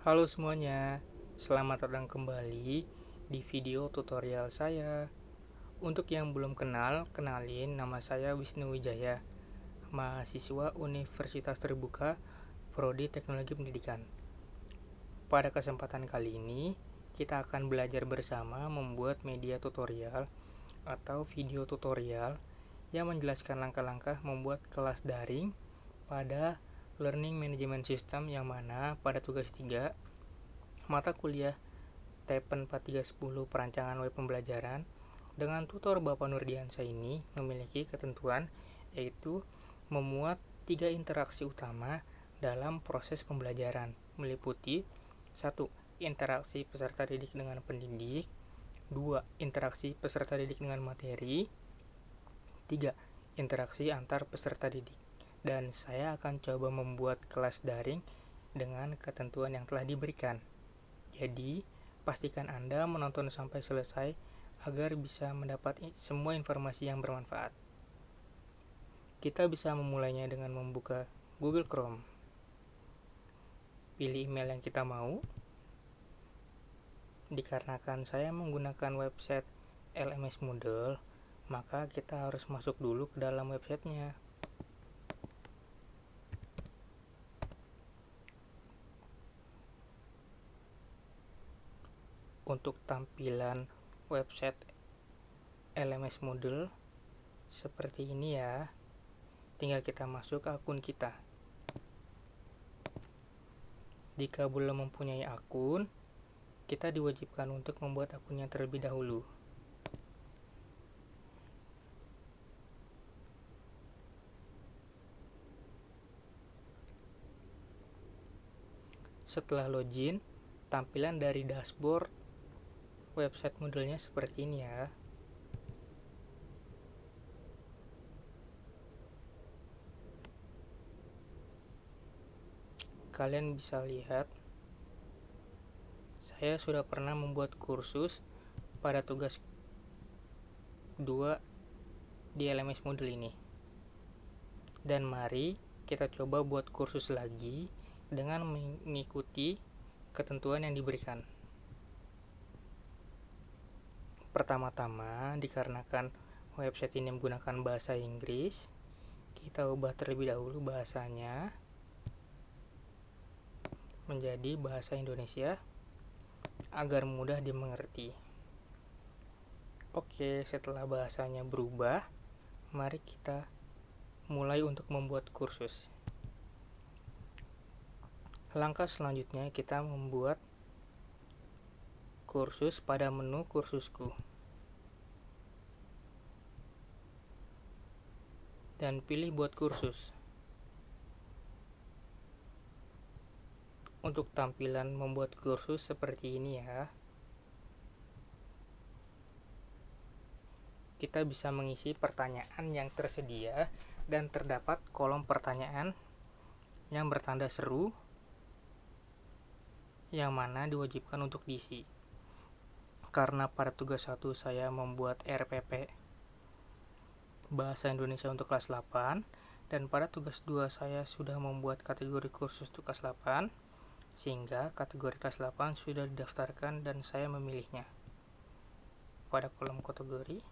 Halo semuanya, selamat datang kembali di video tutorial saya. Untuk yang belum kenal, kenalin nama saya Wisnu Wijaya, mahasiswa Universitas Terbuka, Prodi Teknologi Pendidikan. Pada kesempatan kali ini, kita akan belajar bersama membuat media tutorial atau video tutorial yang menjelaskan langkah-langkah membuat kelas daring pada Learning Management System yang mana pada tugas 3 mata kuliah TEPEN 4310 Perancangan Web Pembelajaran dengan tutor Bapak Nurdiansyah ini memiliki ketentuan yaitu memuat 3 interaksi utama dalam proses pembelajaran meliputi 1. Interaksi peserta didik dengan pendidik, 2. Interaksi peserta didik dengan materi, 3. Interaksi antar peserta didik. Dan saya akan coba membuat kelas daring dengan ketentuan yang telah diberikan. Jadi, pastikan Anda menonton sampai selesai agar bisa mendapat semua informasi yang bermanfaat. Kita bisa memulainya dengan membuka Google Chrome. Pilih email yang kita mau. Dikarenakan saya menggunakan website LMS Moodle, maka kita harus masuk dulu ke dalam websitenya. Untuk tampilan website LMS Moodle seperti ini ya. Tinggal kita masuk ke akun kita. Jika belum mempunyai akun, kita diwajibkan untuk membuat akunnya terlebih dahulu. Setelah login, tampilan dari dashboard website Moodle-nya seperti ini ya. Kalian bisa lihat, saya sudah pernah membuat kursus pada tugas 2 di LMS Moodle ini. Dan mari kita coba buat kursus lagi dengan mengikuti ketentuan yang diberikan. Pertama-tama, dikarenakan website ini menggunakan bahasa Inggris, kita ubah terlebih dahulu bahasanya menjadi bahasa Indonesia agar mudah dimengerti. Oke, setelah bahasanya berubah, mari kita mulai untuk membuat kursus. Langkah selanjutnya kita membuat kursus pada menu kursusku. Dan pilih buat kursus. Untuk tampilan membuat kursus seperti ini ya. Kita bisa mengisi pertanyaan yang tersedia dan terdapat kolom pertanyaan yang bertanda seru yang mana diwajibkan untuk diisi. Karena pada tugas 1 saya membuat RPP Bahasa Indonesia untuk kelas 8 dan pada tugas 2 saya sudah membuat kategori kursus untuk kelas 8 sehingga kategori kelas 8 sudah didaftarkan dan saya memilihnya. Pada kolom kategori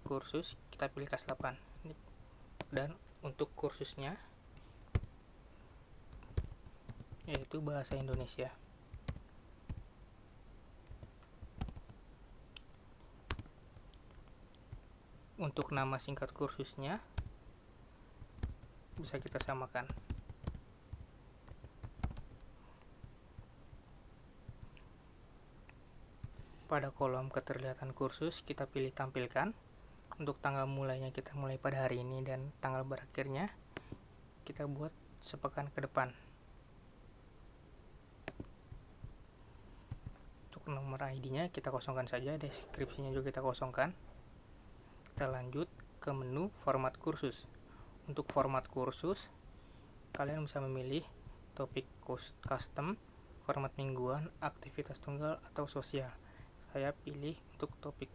kursus kita pilih kelas 8 dan untuk kursusnya yaitu Bahasa Indonesia. Untuk nama singkat kursusnya bisa kita samakan. Pada kolom keterlihatan kursus kita pilih tampilkan. Untuk tanggal mulainya kita mulai pada hari ini dan tanggal berakhirnya kita buat sepekan ke depan. Untuk nomor ID-nya kita kosongkan saja, deskripsinya juga kita kosongkan. Kita lanjut ke menu format kursus. Untuk format kursus, kalian bisa memilih topik custom, format mingguan, aktivitas tunggal, atau sosial. Saya pilih untuk topik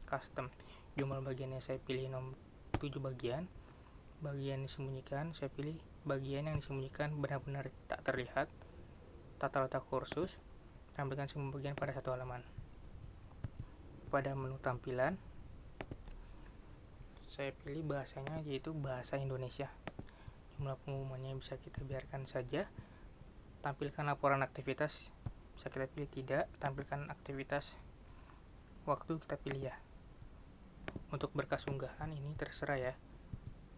custom. Jumlah bagiannya saya pilih 7 bagian. Bagian disembunyikan saya pilih bagian yang disembunyikan benar-benar tak terlihat. tata letak kursus, tampilkan semua bagian pada satu halaman. Pada menu tampilan, saya pilih bahasanya yaitu bahasa Indonesia. Jumlah pengumumannya bisa kita biarkan saja. Tampilkan laporan aktivitas, bisa kita pilih tidak. Tampilkan aktivitas, waktu kita pilih ya. Untuk berkas unggahan ini terserah ya.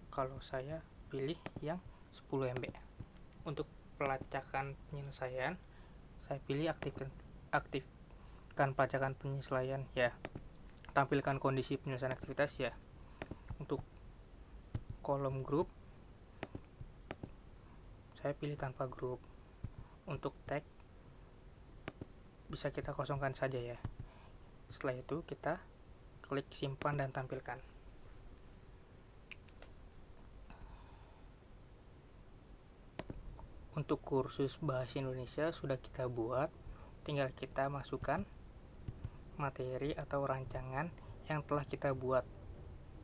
Kalau saya pilih yang 10 MB. Untuk pelacakan penyelesaian, saya pilih aktifkan pelacakan penyelesaian ya. Tampilkan kondisi penyelesaian aktivitas ya. Untuk kolom grup, saya pilih tanpa grup. Untuk tag, bisa kita kosongkan saja ya. Setelah itu kita klik simpan dan tampilkan. Untuk kursus bahasa Indonesia sudah kita buat, tinggal kita masukkan materi atau rancangan yang telah kita buat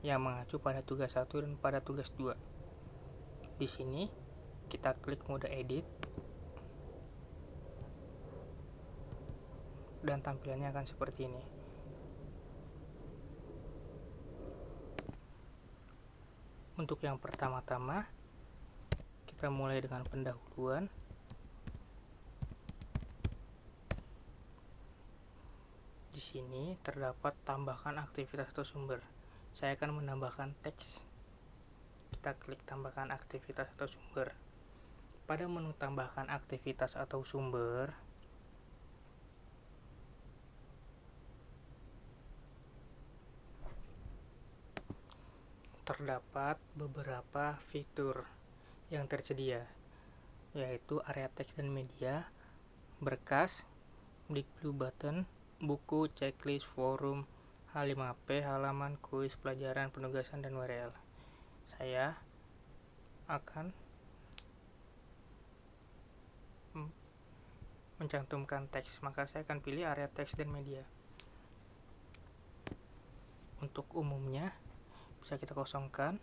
yang mengacu pada tugas 1 dan pada tugas 2. Di sini kita klik mode edit dan tampilannya akan seperti ini. Untuk yang pertama-tama, kita mulai dengan pendahuluan. Di sini terdapat tambahkan aktivitas atau sumber. Saya akan menambahkan teks. Kita klik tambahkan aktivitas atau sumber. Pada menu tambahkan aktivitas atau sumber, terdapat beberapa fitur yang tersedia, yaitu area teks dan media, berkas, Big Blue Button, buku, checklist, forum, H5P, halaman, kuis, pelajaran, penugasan, dan URL. Saya akan mencantumkan teks, maka saya akan pilih area teks dan media. Untuk umumnya bisa kita kosongkan.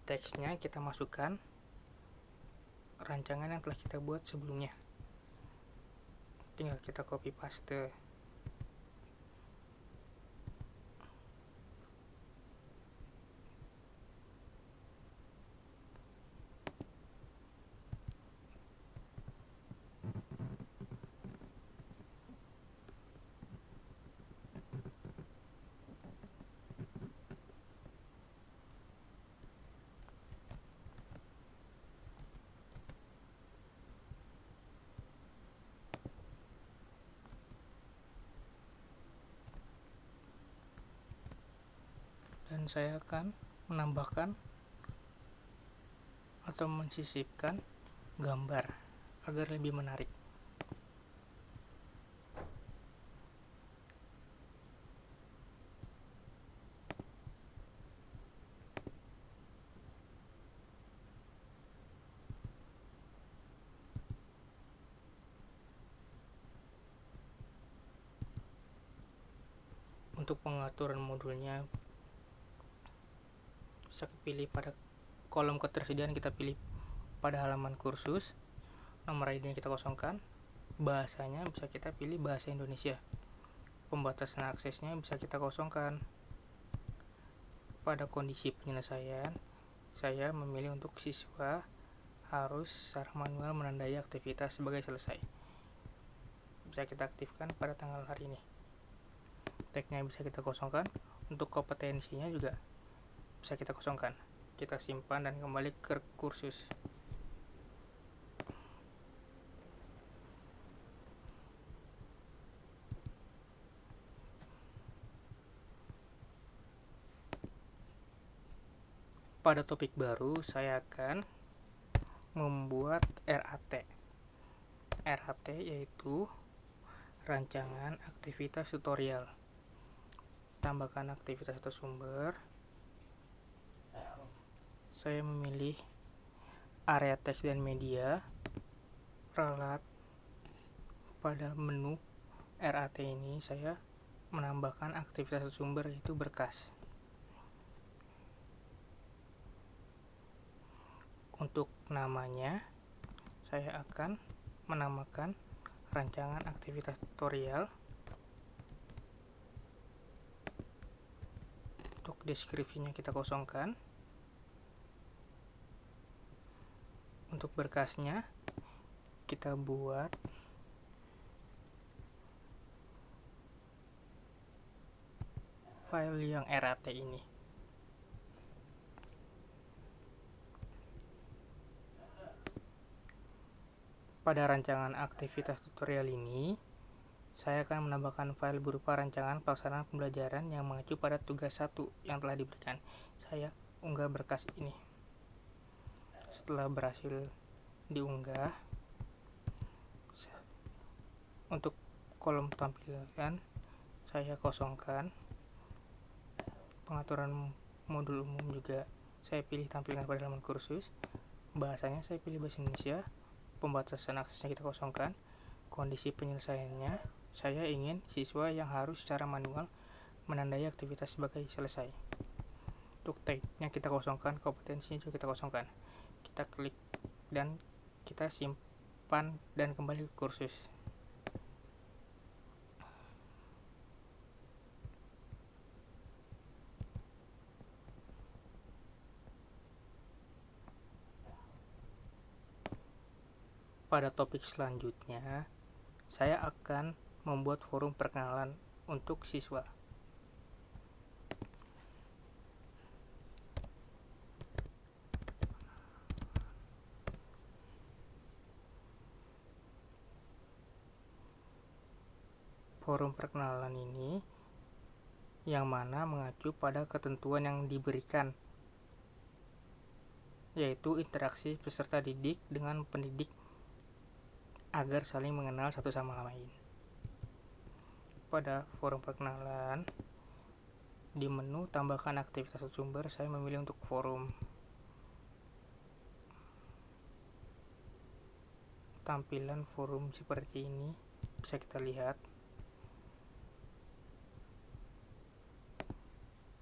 Teksnya kita masukkan rancangan yang telah kita buat sebelumnya. Tinggal kita copy paste. Dan saya akan menambahkan atau mensisipkan gambar agar lebih menarik. Untuk pengaturan modulnya bisa kepilih pada kolom ketersediaan, kita pilih pada halaman kursus, nomor ID-nya kita kosongkan, bahasanya bisa kita pilih bahasa Indonesia, pembatasan aksesnya bisa kita kosongkan. Pada kondisi penyelesaian, saya memilih untuk siswa harus secara manual menandai aktivitas sebagai selesai. Bisa kita aktifkan pada tanggal hari ini. Tagnya bisa kita kosongkan. Untuk kompetensinya juga bisa kita kosongkan. Kita simpan dan kembali ke kursus. Pada topik baru, saya akan membuat RAT. RAT yaitu rancangan aktivitas tutorial. Tambahkan aktivitas atau sumber. Saya memilih area teks dan media. Ralat. Pada menu RAT ini saya menambahkan aktivitas atau sumber yaitu berkas. Untuk namanya, saya akan menamakan rancangan aktivitas tutorial. Untuk deskripsinya kita kosongkan. Untuk berkasnya, kita buat file yang RAT ini. Pada rancangan aktivitas tutorial ini, saya akan menambahkan file berupa rancangan pelaksanaan pembelajaran yang mengacu pada tugas 1 yang telah diberikan. Saya unggah berkas ini. Setelah berhasil diunggah, untuk kolom tampilan saya kosongkan. Pengaturan modul umum juga saya pilih tampilkan pada halaman kursus. Bahasanya saya pilih bahasa Indonesia. Pembatasan aksesnya kita kosongkan. Kondisi penyelesaiannya, saya ingin siswa yang harus secara manual menandai aktivitas sebagai selesai. Untuk tag-nya kita kosongkan, kompetensinya juga kita kosongkan. Kita klik dan kita simpan dan kembali ke kursus. Pada topik selanjutnya, saya akan membuat forum perkenalan untuk siswa. Forum perkenalan ini yang mana mengacu pada ketentuan yang diberikan, yaitu interaksi peserta didik dengan pendidik agar saling mengenal satu sama lain. Pada forum perkenalan, di menu tambahkan aktivitas sumber, saya memilih untuk forum. Tampilan forum seperti ini bisa kita lihat.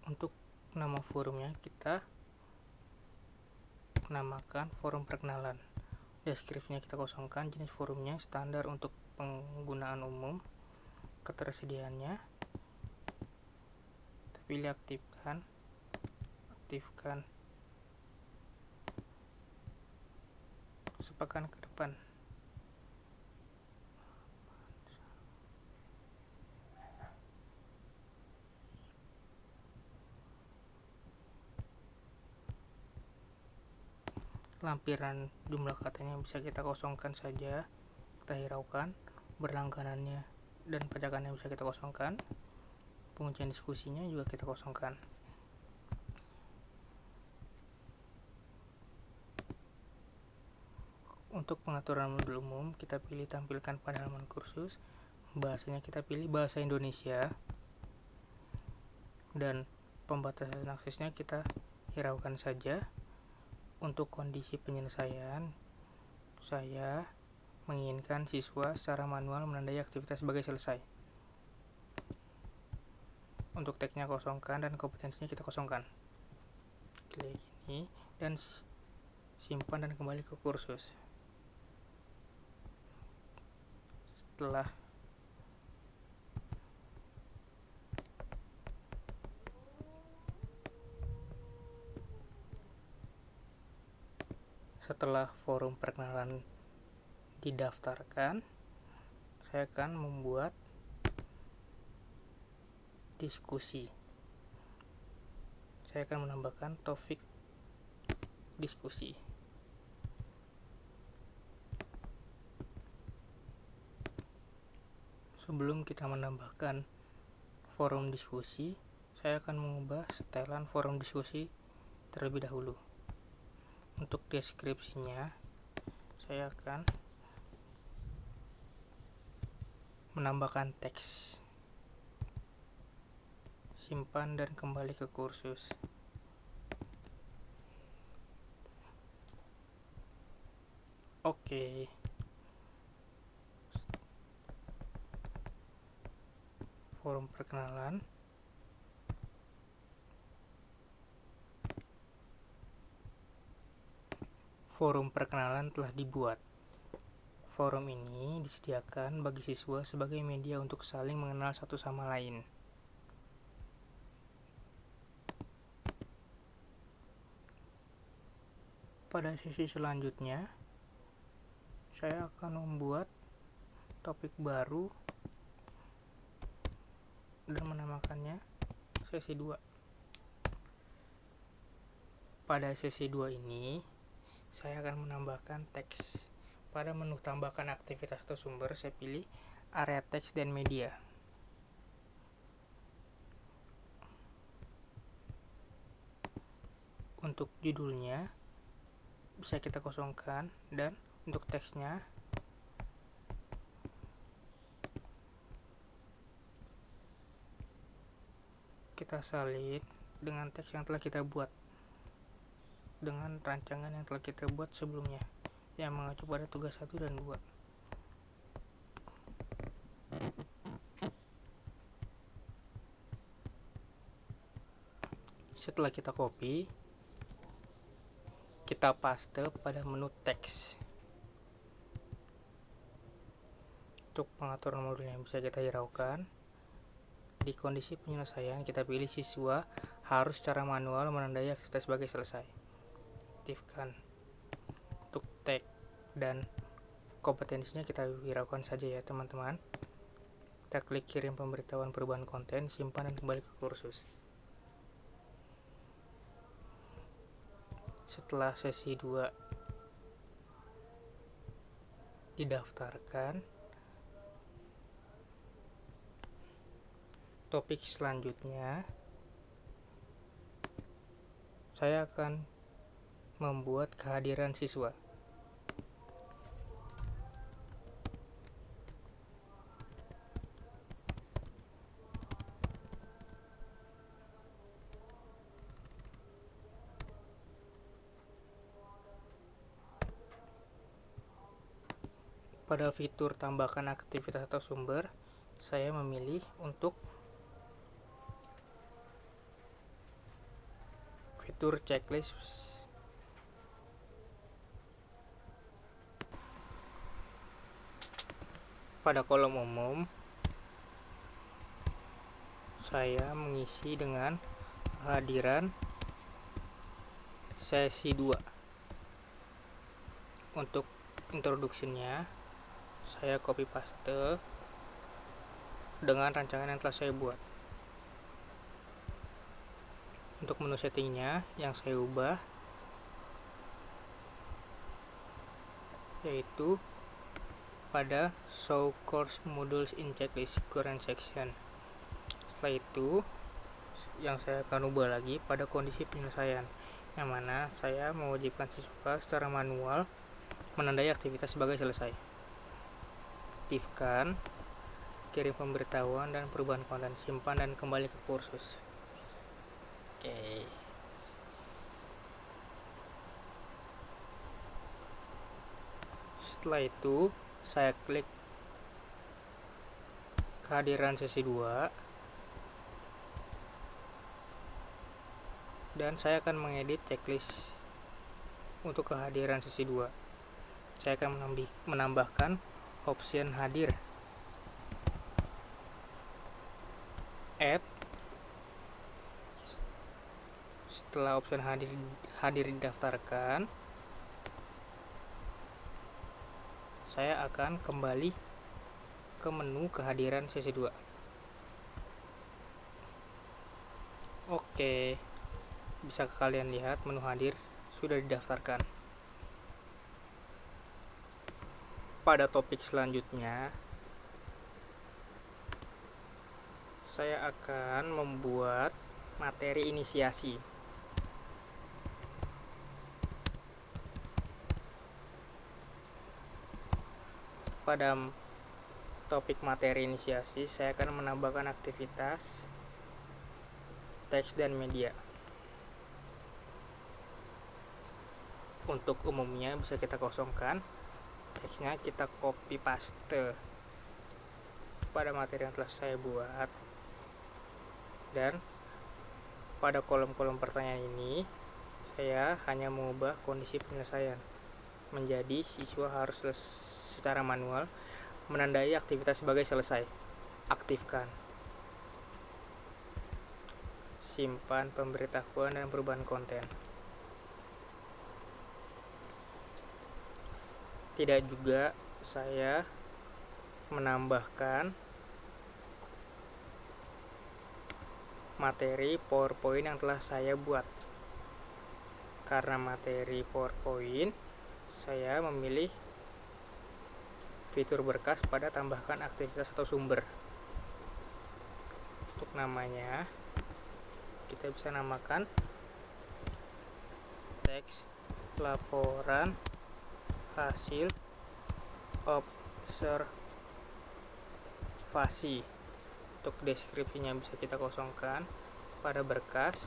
Untuk nama forumnya kita namakan forum perkenalan. Deskripsinya kita kosongkan. Jenis forumnya standar untuk penggunaan umum. Ketersediaannya kita pilih aktifkan sepekan ke depan. Lampiran jumlah katanya bisa kita kosongkan saja, kita hiraukan. Berlangganannya dan pajakannya bisa kita kosongkan. Penguncian diskusinya juga kita kosongkan. Untuk pengaturan modul umum, kita pilih tampilkan pada halaman kursus. Bahasanya kita pilih bahasa Indonesia. Dan pembatasan aksesnya kita hiraukan saja. Untuk kondisi penyelesaian, saya menginginkan siswa secara manual menandai aktivitas sebagai selesai. Untuk tag-nya kosongkan dan kompetensinya kita kosongkan. Klik ini dan simpan dan kembali ke kursus. Setelah forum perkenalan didaftarkan, saya akan membuat diskusi. Saya akan menambahkan topik diskusi. Sebelum kita menambahkan forum diskusi, saya akan mengubah setelan forum diskusi terlebih dahulu. Untuk deskripsinya, saya akan menambahkan teks. Simpan dan kembali ke kursus. Oke. Forum perkenalan. Forum perkenalan telah dibuat. Forum ini disediakan bagi siswa sebagai media untuk saling mengenal satu sama lain. Pada sesi selanjutnya, saya akan membuat topik baru dan menamakannya sesi 2. Pada sesi 2 ini, saya akan menambahkan teks. Pada menu tambahkan aktivitas atau sumber, saya pilih area teks dan media. Untuk judulnya bisa kita kosongkan, dan untuk teksnya kita salin dengan teks yang telah kita buat dengan rancangan yang telah kita buat sebelumnya yang mengacu pada tugas 1 dan 2. Setelah kita copy, kita paste pada menu teks. Untuk pengaturan modulnya bisa kita hiraukan. Di kondisi penyelesaian, kita pilih siswa harus secara manual menandai aktivitas sebagai selesai. Aktifkan. Untuk tag dan kompetensinya kita hiraukan saja ya teman-teman. Kita klik kirim pemberitahuan perubahan konten, simpan dan kembali ke kursus. Setelah sesi 2 didaftarkan, topik selanjutnya saya akan membuat kehadiran siswa. Pada fitur tambahkan aktivitas atau sumber, saya memilih untuk fitur checklist. Pada kolom umum, saya mengisi dengan kehadiran sesi 2. Untuk introduksinya, saya copy paste dengan rancangan yang telah saya buat. Untuk menu settingnya yang saya ubah, yaitu pada show course modules in checklist current section. Setelah itu, yang saya akan ubah lagi pada kondisi penyelesaian, yang mana saya mewajibkan siswa secara manual menandai aktivitas sebagai selesai. Aktifkan, kirim pemberitahuan dan perubahan konten, simpan dan kembali ke kursus. Oke. Setelah itu, saya klik kehadiran sesi 2 dan saya akan mengedit checklist untuk kehadiran sesi 2. Saya akan menambahkan option hadir, add. Setelah option hadir didaftarkan, saya akan kembali ke menu kehadiran sesi 2. Oke, bisa kalian lihat menu hadir sudah didaftarkan. Pada topik selanjutnya, saya akan membuat materi inisiasi. Pada topik materi inisiasi, saya akan menambahkan aktivitas teks dan media. Untuk umumnya bisa kita kosongkan, teksnya kita copy paste pada materi yang telah saya buat, dan pada kolom-kolom pertanyaan ini saya hanya mengubah kondisi penyelesaian. menjadi siswa harus secara manual menandai aktivitas sebagai selesai. Aktifkan. Simpan pemberitahuan dan perubahan konten. Tidak juga saya menambahkan materi PowerPoint yang telah saya buat. Karena materi PowerPoint, saya memilih fitur berkas pada tambahkan aktivitas atau sumber. Untuk namanya, kita bisa namakan teks laporan hasil observasi. Untuk deskripsinya bisa kita kosongkan. Pada berkas,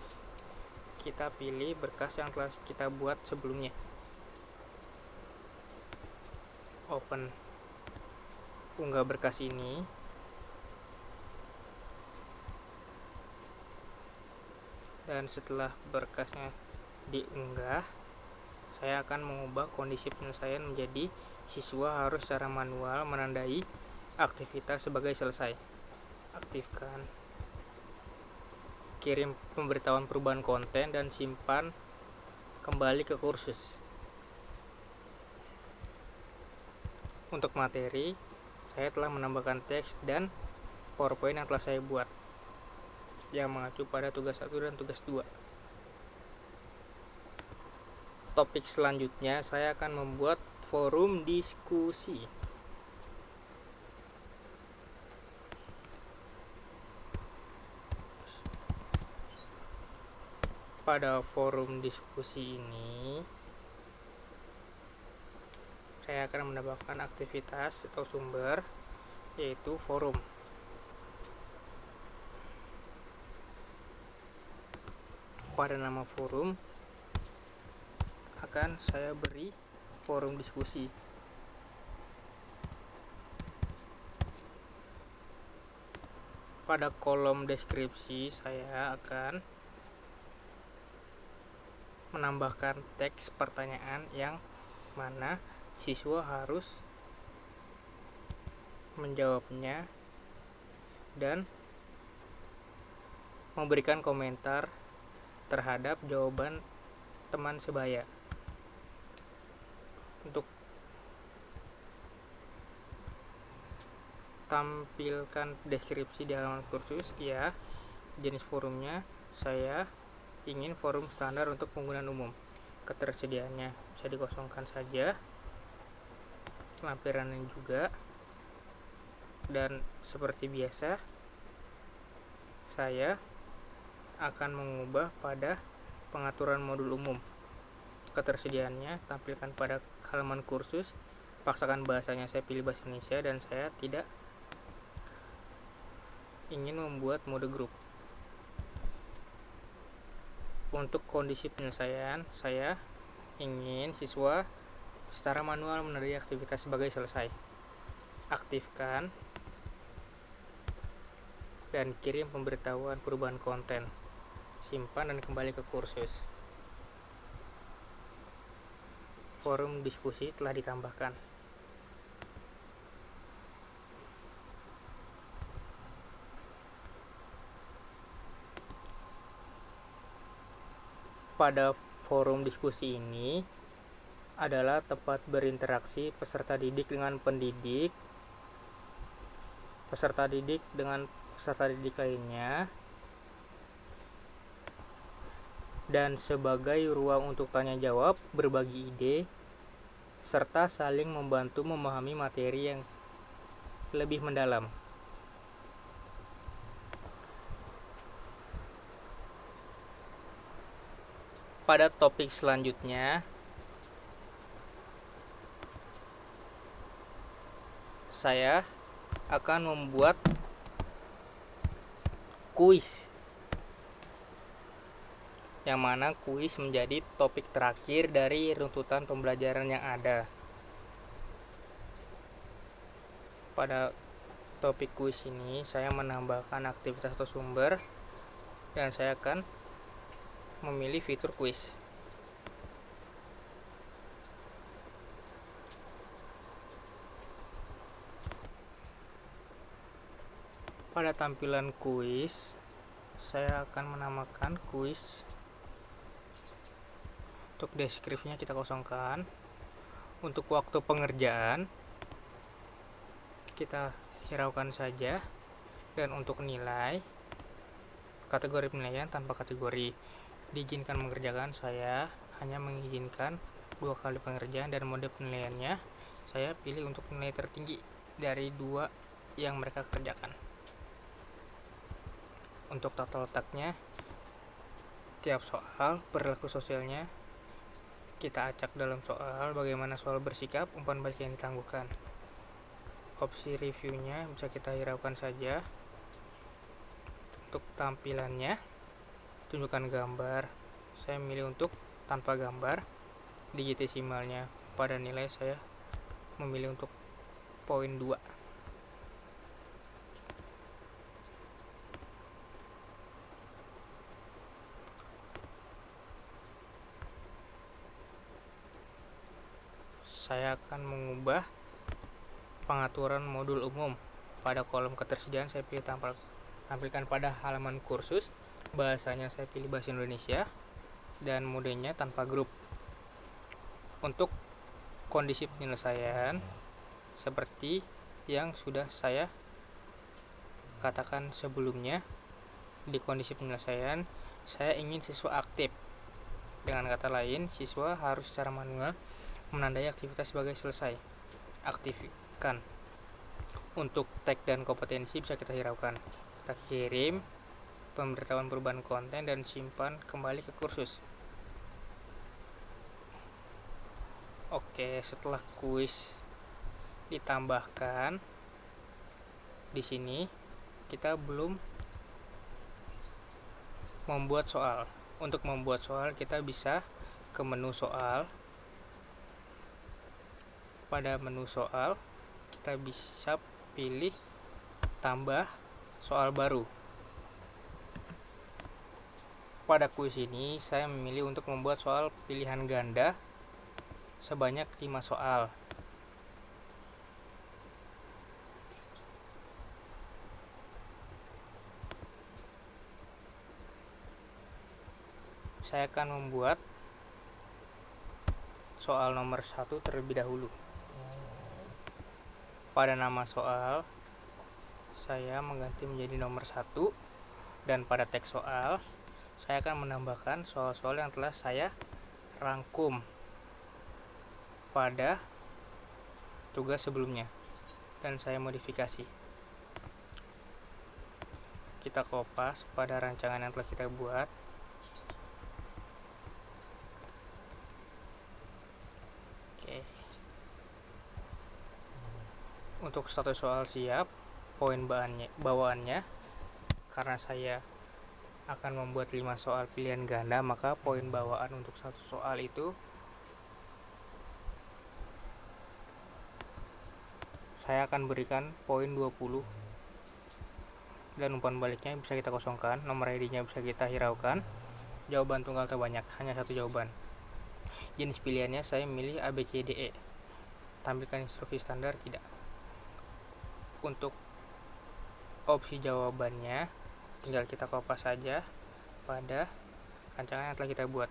kita pilih berkas yang telah kita buat sebelumnya. Open. Unggah berkas ini. Dan setelah berkasnya diunggah, saya akan mengubah kondisi penyelesaian menjadi siswa harus secara manual menandai aktivitas sebagai selesai. Aktifkan. Kirim pemberitahuan perubahan konten dan simpan kembali ke kursus. Untuk materi, saya telah menambahkan teks dan PowerPoint yang telah saya buat yang mengacu pada tugas 1 dan tugas 2. Topik selanjutnya, saya akan membuat forum diskusi. Pada forum diskusi ini, saya akan menambahkan aktivitas atau sumber, yaitu forum. Pada nama forum akan saya beri forum diskusi. Pada kolom deskripsi saya akan menambahkan teks pertanyaan yang mana siswa harus menjawabnya dan memberikan komentar terhadap jawaban teman sebaya. Untuk tampilkan deskripsi di halaman kursus, ya, jenis forumnya saya ingin forum standar untuk penggunaan umum. Ketersediaannya bisa dikosongkan saja, lampirannya juga, dan seperti biasa saya akan mengubah pada pengaturan modul umum. Ketersediaannya tampilkan pada halaman kursus, paksakan bahasanya, saya pilih bahasa Indonesia, dan saya tidak ingin membuat mode grup. Untuk kondisi penyelesaian, saya ingin siswa secara manual menandai aktivitas sebagai selesai. Aktifkan dan kirim pemberitahuan perubahan konten. Simpan dan kembali ke kursus. Forum diskusi telah ditambahkan. Pada forum diskusi ini adalah tempat berinteraksi peserta didik dengan pendidik, peserta didik dengan peserta didik lainnya, dan sebagai ruang untuk tanya jawab, berbagi ide, serta saling membantu memahami materi yang lebih mendalam. Pada topik selanjutnya, saya akan membuat kuis, yang mana kuis menjadi topik terakhir dari runtutan pembelajaran yang ada. Pada topik kuis ini, saya menambahkan aktivitas atau sumber, dan saya akan memilih fitur kuis. Pada tampilan kuis, saya akan menamakan kuis. Untuk deskripsinya kita kosongkan. Untuk waktu pengerjaan kita hiraukan saja. Dan untuk nilai, kategori penilaian tanpa kategori. Diizinkan mengerjakan, saya hanya mengizinkan 2 kali pengerjaan, dan mode penilaiannya saya pilih untuk nilai tertinggi dari 2 yang mereka kerjakan. Untuk tata letaknya, tiap soal perilaku sosialnya kita acak dalam soal, bagaimana soal bersikap, umpan balik yang ditangguhkan. Opsi reviewnya bisa kita hiraukan saja. Untuk tampilannya, tunjukkan gambar, saya memilih untuk tanpa gambar. Digit desimalnya pada nilai saya memilih untuk poin 2. Saya akan mengubah pengaturan modul umum. Pada kolom ketersediaan saya pilih tampilkan pada halaman kursus. Bahasanya saya pilih bahasa Indonesia, dan modenya tanpa grup. Untuk kondisi penyelesaian seperti yang sudah saya katakan sebelumnya, di kondisi penyelesaian saya ingin siswa aktif. Dengan kata lain, siswa harus secara manual menandai aktivitas sebagai selesai. Aktifkan. Untuk tag dan kompetensi bisa kita hiraukan. Kita kirim pemberitahuan perubahan konten dan simpan kembali ke kursus. Oke, setelah kuis ditambahkan, di sini kita belum membuat soal. Untuk membuat soal kita bisa ke menu soal. Pada menu soal kita bisa pilih tambah soal baru. Pada kuis ini saya memilih untuk membuat soal pilihan ganda sebanyak 5 soal. Saya akan membuat soal nomor 1 terlebih dahulu. Pada nama soal saya mengganti menjadi nomor 1, dan pada teks soal saya akan menambahkan soal-soal yang telah saya rangkum pada tugas sebelumnya dan saya modifikasi. Kita kopas pada rancangan yang telah kita buat. Oke. Untuk satu soal siap, poin bawaannya karena saya akan membuat 5 soal pilihan ganda, maka poin bawaan untuk satu soal itu saya akan berikan poin 20, dan umpan baliknya bisa kita kosongkan. Nomor ID-nya bisa kita hiraukan. Jawaban tunggal terbanyak, hanya satu jawaban. Jenis pilihannya saya memilih A, B, C, D, E. Tampilkan instruksi standar, tidak. Untuk opsi jawabannya tinggal kita kopas saja pada rancangan yang telah kita buat.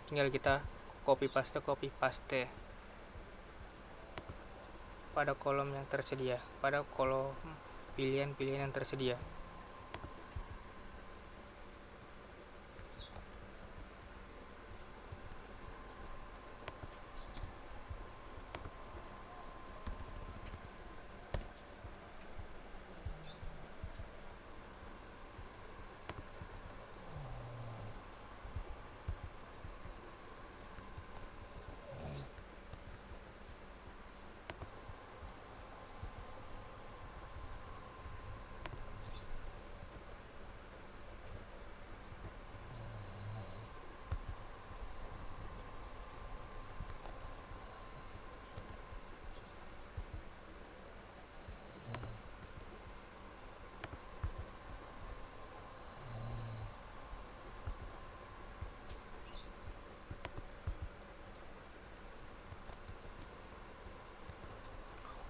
Tinggal kita copy paste pada kolom yang tersedia, pada kolom pilihan-pilihan yang tersedia.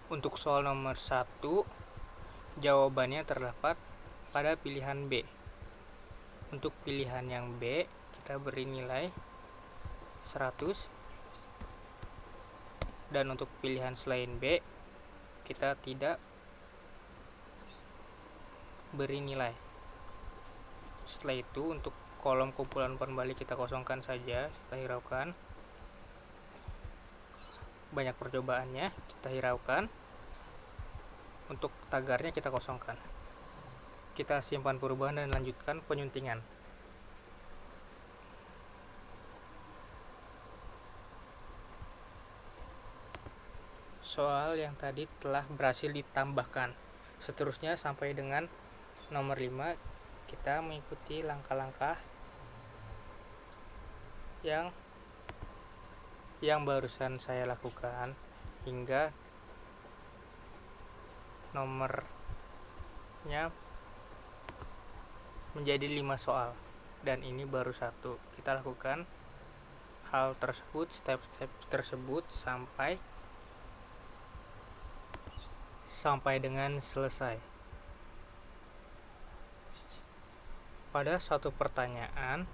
Untuk soal nomor 1, jawabannya terdapat pada pilihan B. Untuk pilihan yang B, kita beri nilai 100. Dan untuk pilihan selain B, kita tidak beri nilai. Setelah itu, untuk kolom kumpulan umpan balik kita kosongkan saja, kita hiraukan. Banyak percobaannya, kita hiraukan. Untuk tagarnya kita kosongkan. Kita simpan perubahan dan lanjutkan penyuntingan. Soal yang tadi telah berhasil ditambahkan. Seterusnya sampai dengan nomor 5, kita mengikuti langkah-langkah yang barusan saya lakukan hingga nomornya menjadi 5 soal, dan ini baru 1. Kita lakukan hal tersebut, step-step tersebut sampai dengan selesai. Pada suatu pertanyaan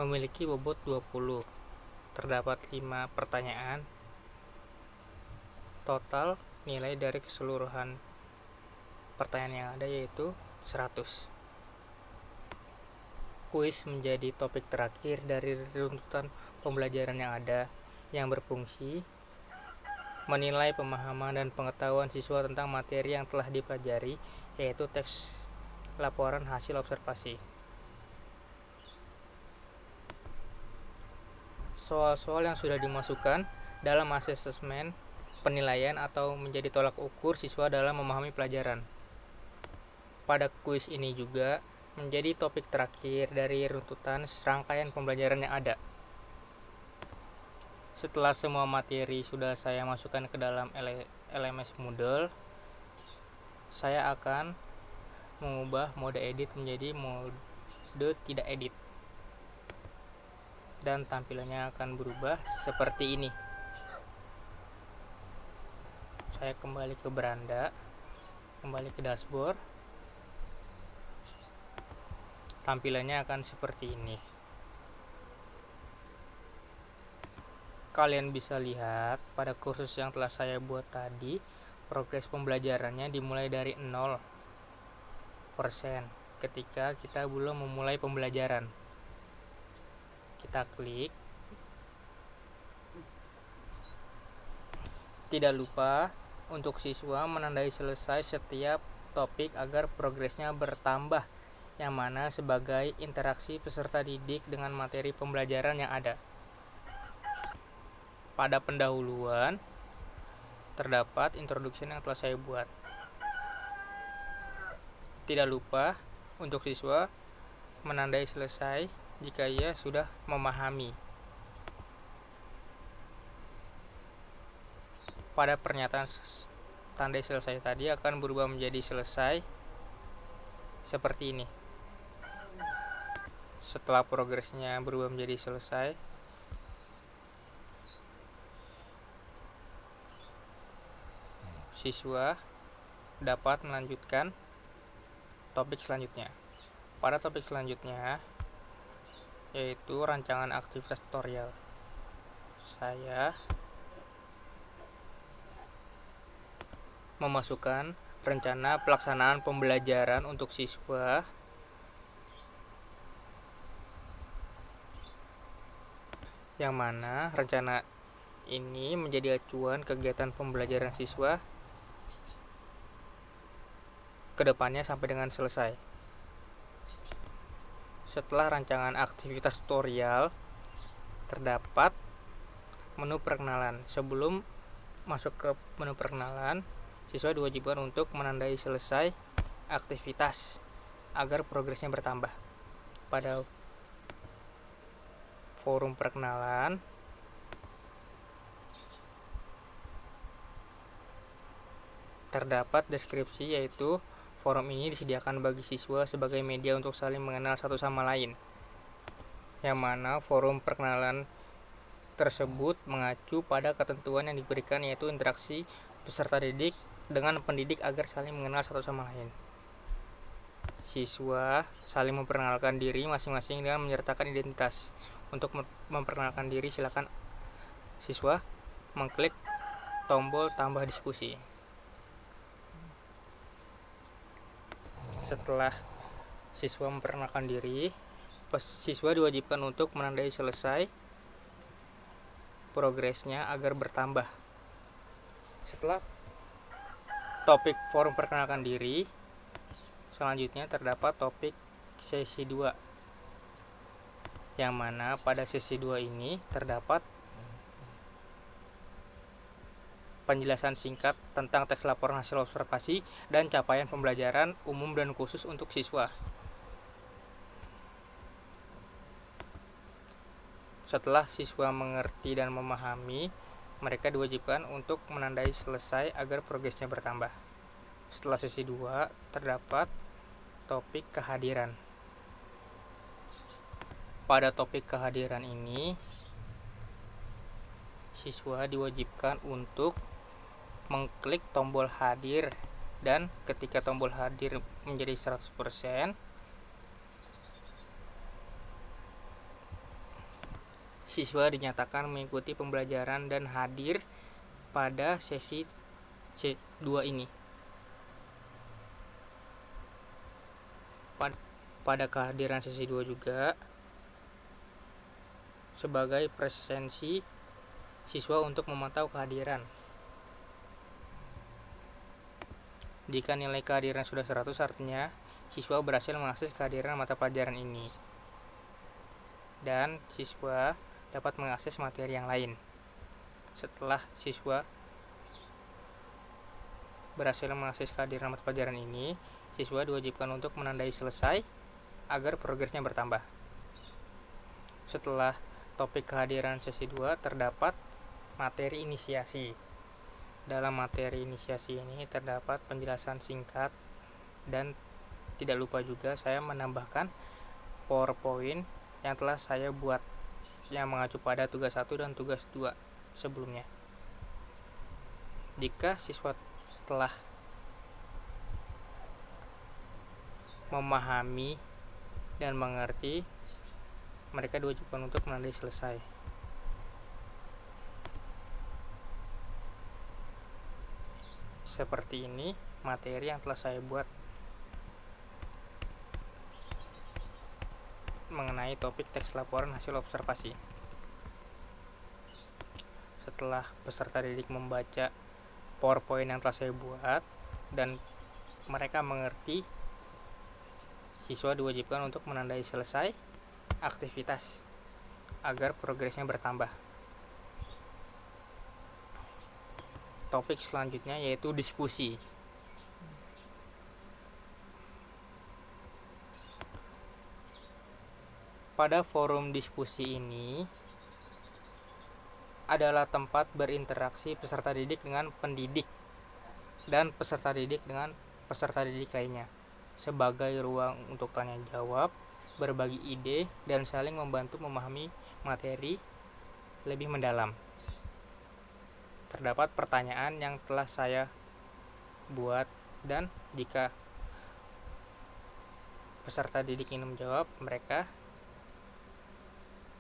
memiliki bobot 20. Terdapat 5 pertanyaan. Total nilai dari keseluruhan pertanyaan yang ada yaitu 100. Kuis menjadi topik terakhir dari runtutan pembelajaran yang ada, yang berfungsi menilai pemahaman dan pengetahuan siswa tentang materi yang telah dipelajari, yaitu teks laporan hasil observasi. Soal-soal yang sudah dimasukkan dalam asesmen penilaian atau menjadi tolak ukur siswa dalam memahami pelajaran. Pada kuis ini juga menjadi topik terakhir dari runtutan serangkaian pembelajaran yang ada. Setelah semua materi sudah saya masukkan ke dalam LMS Moodle, saya akan mengubah mode edit menjadi mode tidak edit. Dan tampilannya akan berubah seperti ini. Saya kembali ke beranda, kembali ke dashboard. Tampilannya akan seperti ini. Kalian bisa lihat pada kursus yang telah saya buat tadi, progres pembelajarannya dimulai dari 0% ketika kita belum memulai pembelajaran. Kita klik. Tidak lupa untuk siswa menandai selesai setiap topik agar progresnya bertambah, yang mana sebagai interaksi peserta didik dengan materi pembelajaran yang ada. Pada pendahuluan terdapat introduction yang telah saya buat. Tidak lupa untuk siswa menandai selesai jika ia sudah memahami. Pada pernyataan tandai selesai tadi akan berubah menjadi selesai seperti ini. Setelah progresnya berubah menjadi selesai, siswa dapat melanjutkan topik selanjutnya. Pada topik selanjutnya yaitu rancangan aktivitas tutorial. Saya memasukkan rencana pelaksanaan pembelajaran untuk siswa yang mana rencana ini menjadi acuan kegiatan pembelajaran siswa kedepannya sampai dengan selesai. Setelah rancangan aktivitas tutorial, terdapat menu perkenalan. Sebelum masuk ke menu perkenalan, siswa diwajibkan untuk menandai selesai aktivitas agar progresnya bertambah. Pada forum perkenalan, terdapat deskripsi, yaitu forum ini disediakan bagi siswa sebagai media untuk saling mengenal satu sama lain, yang mana forum perkenalan tersebut mengacu pada ketentuan yang diberikan, yaitu interaksi peserta didik dengan pendidik agar saling mengenal satu sama lain. Siswa saling memperkenalkan diri masing-masing dengan menyertakan identitas. Untuk memperkenalkan diri, silakan siswa mengklik tombol tambah diskusi. Setelah siswa memperkenalkan diri, siswa diwajibkan untuk menandai selesai progresnya agar bertambah. Setelah topik forum perkenalkan diri, selanjutnya terdapat topik sesi 2, yang mana pada sesi 2 ini terdapat penjelasan singkat tentang teks laporan hasil observasi dan capaian pembelajaran umum dan khusus untuk siswa. Setelah siswa mengerti dan memahami, mereka diwajibkan untuk menandai selesai agar progresnya bertambah. Setelah sesi 2, terdapat topik kehadiran. Pada topik kehadiran ini, siswa diwajibkan untuk mengklik tombol hadir, dan ketika tombol hadir menjadi 100%, siswa dinyatakan mengikuti pembelajaran dan hadir pada sesi 2 ini. Pada kehadiran sesi 2 juga sebagai presensi siswa untuk memantau kehadiran. Jika nilai kehadiran sudah 100, artinya siswa berhasil mengakses kehadiran mata pelajaran ini, dan siswa dapat mengakses materi yang lain. Setelah siswa berhasil mengakses kehadiran mata pelajaran ini, siswa diwajibkan untuk menandai selesai agar progresnya bertambah. Setelah topik kehadiran sesi 2, terdapat materi inisiasi. Dalam materi inisiasi ini terdapat penjelasan singkat, dan tidak lupa juga saya menambahkan PowerPoint yang telah saya buat yang mengacu pada tugas 1 dan tugas 2 sebelumnya. Jika siswa telah memahami dan mengerti, mereka diwajibkan untuk menandai selesai. Seperti ini materi yang telah saya buat mengenai topik teks laporan hasil observasi. Setelah peserta didik membaca PowerPoint yang telah saya buat dan mereka mengerti, siswa diwajibkan untuk menandai selesai aktivitas agar progresnya bertambah. Topik selanjutnya yaitu diskusi. Pada forum diskusi ini adalah tempat berinteraksi peserta didik dengan pendidik dan peserta didik dengan peserta didik lainnya, sebagai ruang untuk tanya jawab, berbagi ide, dan saling membantu memahami materi lebih mendalam. Terdapat pertanyaan yang telah saya buat, dan jika peserta didik ingin menjawab, mereka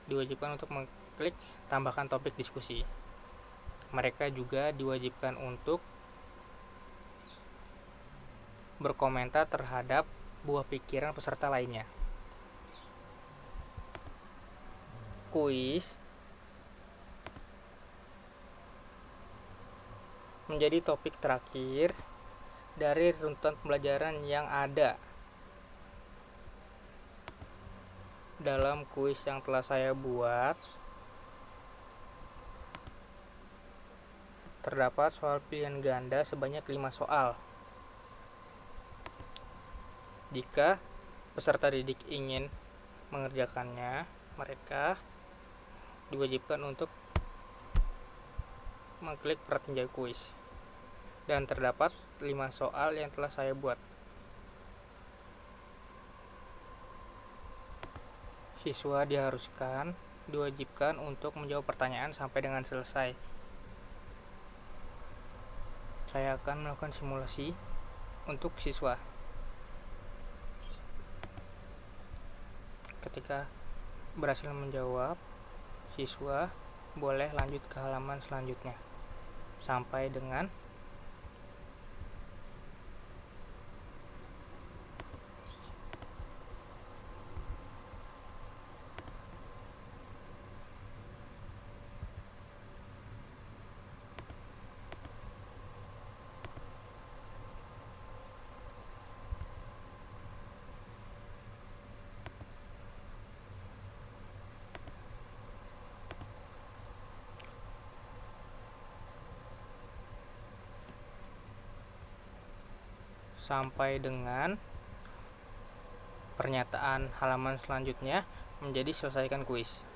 diwajibkan untuk mengklik tambahkan topik diskusi. Mereka juga diwajibkan untuk berkomentar terhadap buah pikiran peserta lainnya. Kuis menjadi topik terakhir dari runtutan pembelajaran yang ada. Dalam kuis yang telah saya buat, terdapat soal pilihan ganda sebanyak 5 soal. Jika peserta didik ingin mengerjakannya, mereka diwajibkan untuk mengklik pratinjau kuis, dan terdapat 5 soal yang telah saya buat. Siswa diwajibkan untuk menjawab pertanyaan sampai dengan selesai. saya akan melakukan simulasi untuk siswa. Ketika berhasil menjawab, siswa boleh lanjut ke halaman selanjutnya sampai dengan pernyataan halaman selanjutnya menjadi selesaikan kuis.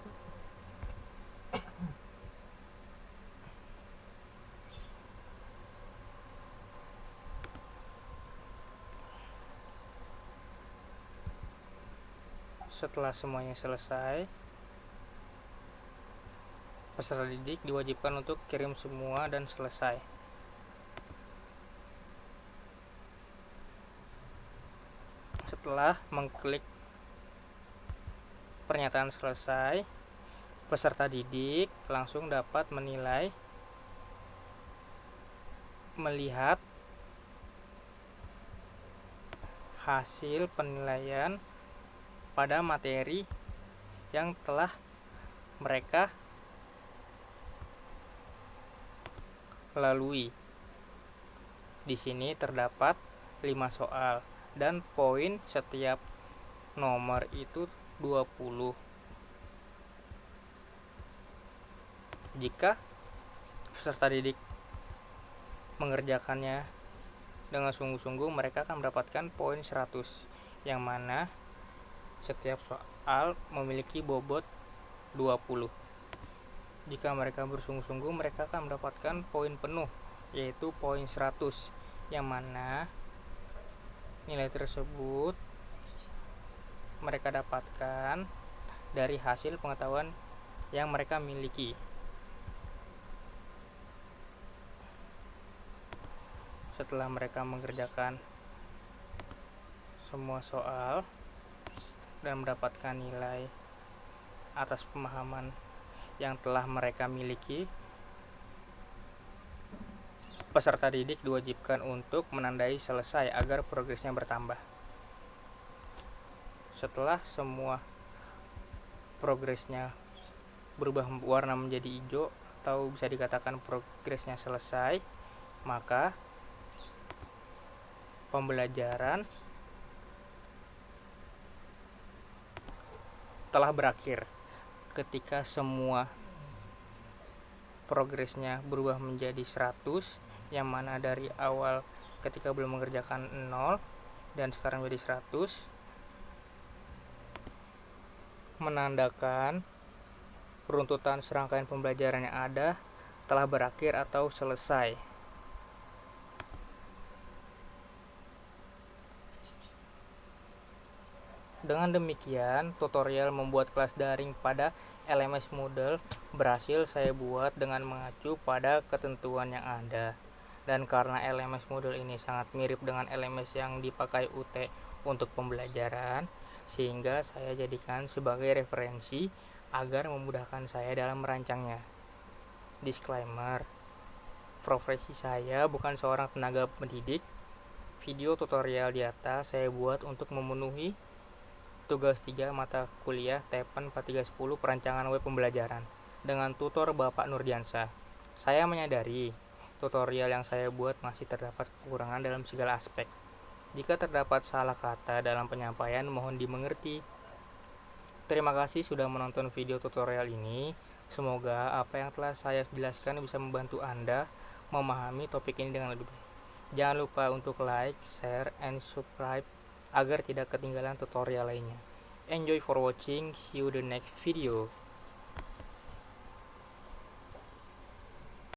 Setelah semuanya selesai, peserta didik diwajibkan untuk kirim semua dan selesai. Setelah mengklik pernyataan selesai, peserta didik langsung dapat melihat hasil penilaian pada materi yang telah mereka lalui. Di sini terdapat 5 soal dan poin setiap nomor itu 20. Jika peserta didik mengerjakannya dengan sungguh-sungguh, mereka akan mendapatkan poin 100, yang mana setiap soal memiliki bobot 20. Jika mereka bersungguh-sungguh, mereka akan mendapatkan poin penuh, yaitu poin 100, yang mana nilai tersebut mereka dapatkan dari hasil pengetahuan yang mereka miliki. Setelah mereka mengerjakan semua soal dan mendapatkan nilai atas pemahaman yang telah mereka miliki, peserta didik diwajibkan untuk menandai selesai agar progresnya bertambah. Setelah semua progresnya berubah warna menjadi hijau atau bisa dikatakan progresnya selesai, maka pembelajaran telah berakhir. Ketika semua progresnya berubah menjadi 100, yang mana dari awal ketika belum mengerjakan 0 dan sekarang menjadi 100, menandakan runtutan serangkaian pembelajaran yang ada telah berakhir atau selesai. Dengan demikian, tutorial membuat kelas daring pada LMS Moodle berhasil saya buat dengan mengacu pada ketentuan yang ada. Dan karena LMS Moodle ini sangat mirip dengan LMS yang dipakai UT untuk pembelajaran, sehingga saya jadikan sebagai referensi agar memudahkan saya dalam merancangnya. Disclaimer, profesi saya bukan seorang tenaga pendidik. Video tutorial di atas saya buat untuk memenuhi tugas 3 mata kuliah TEPEN 4310 Perancangan Web Pembelajaran dengan tutor Bapak Nurdiansyah. Saya menyadari tutorial yang saya buat masih terdapat kekurangan dalam segala aspek. Jika terdapat salah kata dalam penyampaian, mohon dimengerti. Terima kasih sudah menonton video tutorial ini. Semoga apa yang telah saya jelaskan bisa membantu Anda memahami topik ini dengan lebih baik. Jangan lupa untuk like, share, and subscribe agar tidak ketinggalan tutorial lainnya. Enjoy for watching, see you the next video.